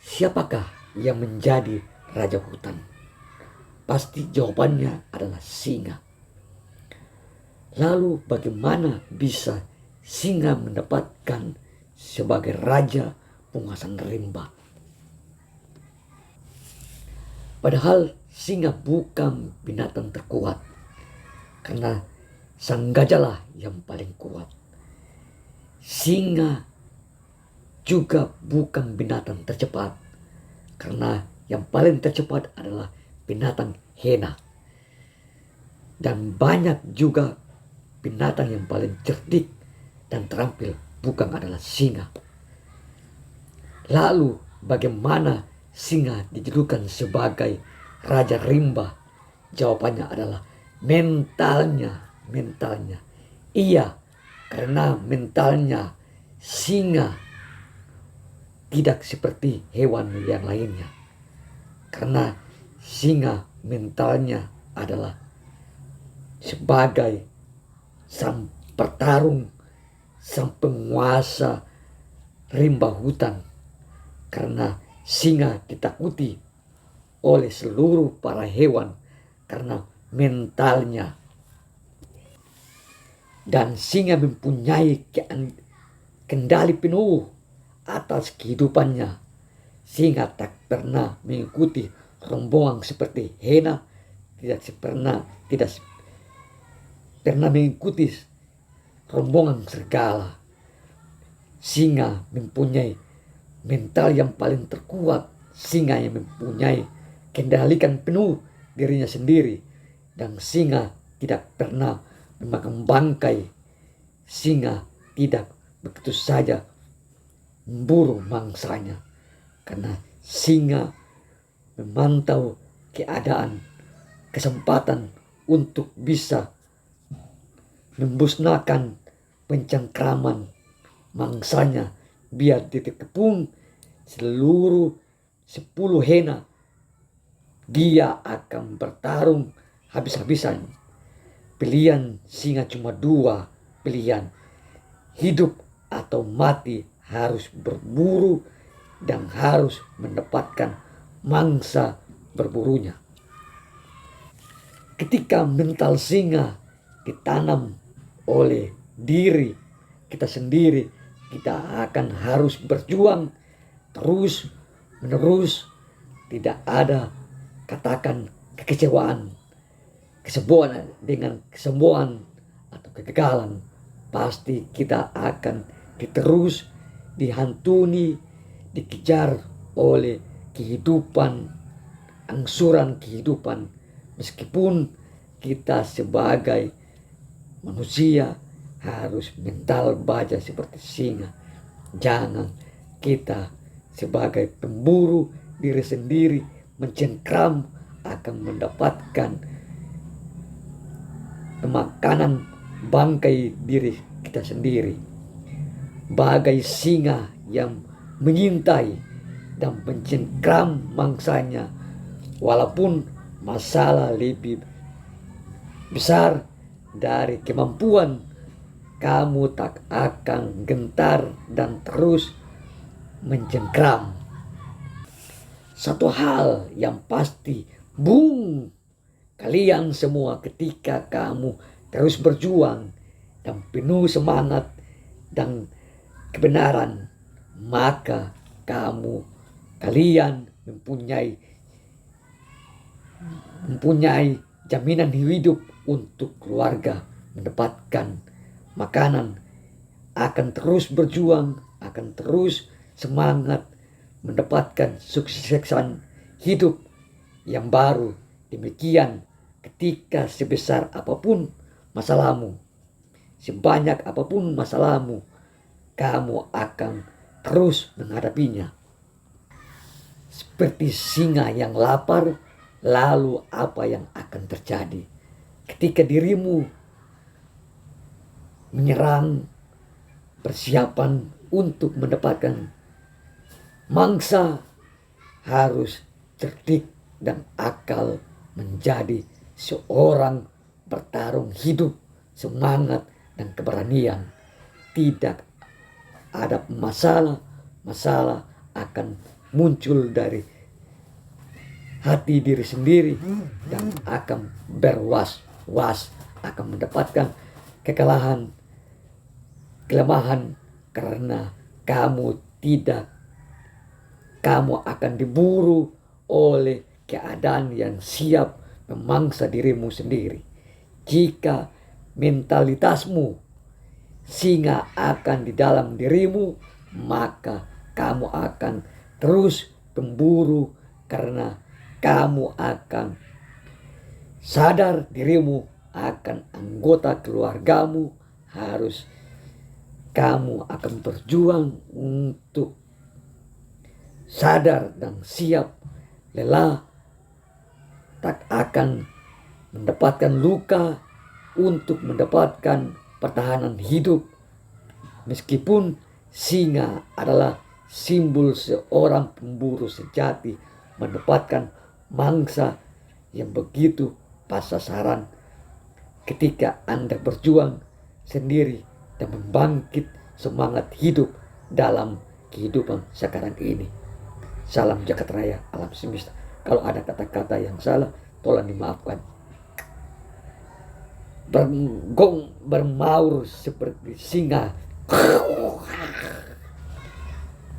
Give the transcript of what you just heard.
Siapakah yang menjadi raja hutan? Pasti jawabannya adalah singa. Lalu bagaimana bisa singa mendapatkan sebagai raja penguasaan rimba? Padahal singa bukan binatang terkuat, karena sang gajah lah yang paling kuat. Singa juga bukan binatang tercepat, karena yang paling tercepat adalah binatang hena. Dan banyak juga binatang yang paling cerdik dan terampil bukan adalah singa. Lalu bagaimana singa dijulukan sebagai raja rimba? Jawabannya adalah mentalnya. Iya, karena mentalnya singa tidak seperti hewan yang lainnya. Karena singa mentalnya adalah sebagai sang petarung, sang penguasa rimba hutan. Karena singa ditakuti oleh seluruh para hewan karena mentalnya. Dan singa mempunyai kendali penuh atas kehidupannya. Singa tak pernah mengikuti rombongan seperti hena, tidak pernah mengikuti rombongan serigala. Singa mempunyai mental yang paling terkuat. Singa yang mempunyai kendalikan penuh dirinya sendiri. Dan singa tidak pernah memakan bangkai. Singa tidak begitu saja memburu mangsanya. Karena singa memantau keadaan, kesempatan untuk bisa membusnakan pencengkraman mangsanya, biar dikepung seluruh 10 hena. Dia akan bertarung habis-habisan. Pilihan singa cuma 2 pilihan, hidup atau mati. Harus berburu dan harus mendapatkan mangsa berburunya. Ketika mental singa ditanam oleh diri kita sendiri, kita akan harus berjuang terus menerus. Tidak ada katakan kekecewaan, dengan kesembuhan atau kegagalan. Pasti kita akan diterus dihantuni, dikejar oleh kehidupan, angsuran kehidupan. Meskipun kita sebagai manusia harus mental baja seperti singa. Jangan kita sebagai pemburu diri sendiri mencengkram akan mendapatkan makanan bangkai diri kita sendiri. Bagai singa yang mengintai dan mencengkram mangsanya, walaupun masalah lebih besar dari kemampuan, kamu tak akan gentar dan terus mencengkram. Satu hal yang pasti, kalian semua ketika kamu terus berjuang dan penuh semangat dan kebenaran, maka kalian mempunyai jaminan hidup untuk keluarga, mendapatkan makanan, akan terus berjuang, akan terus semangat, mendapatkan suksesan hidup yang baru. Demikian ketika sebesar apapun masalahmu, sebanyak apapun masalahmu, kamu akan terus menghadapinya. Seperti singa yang lapar, lalu apa yang akan terjadi? Ketika dirimu menyerang, persiapan untuk mendapatkan mangsa, harus cerdik dan akal menjadi seorang bertarung hidup, semangat dan keberanian. Tidak ada masalah akan muncul dari hati diri sendiri dan akan berwas-was, akan mendapatkan kelemahan karena kamu akan diburu oleh keadaan yang siap memangsa dirimu sendiri. Jika mentalitasmu singa akan di dalam dirimu, maka kamu akan terus memburu karena kamu akan sadar dirimu akan anggota keluargamu, harus kamu akan berjuang untuk sadar dan siap lelah, tak akan mendapatkan luka untuk mendapatkan pertahanan hidup. Meskipun singa adalah simbol seorang pemburu sejati mendapatkan mangsa yang begitu pas sasaran. Ketika Anda berjuang sendiri dan membangkit semangat hidup dalam kehidupan sekarang ini. Salam jagat raya alam semesta. Kalau ada kata-kata yang salah, tolong dimaafkan. Bermaur seperti singa.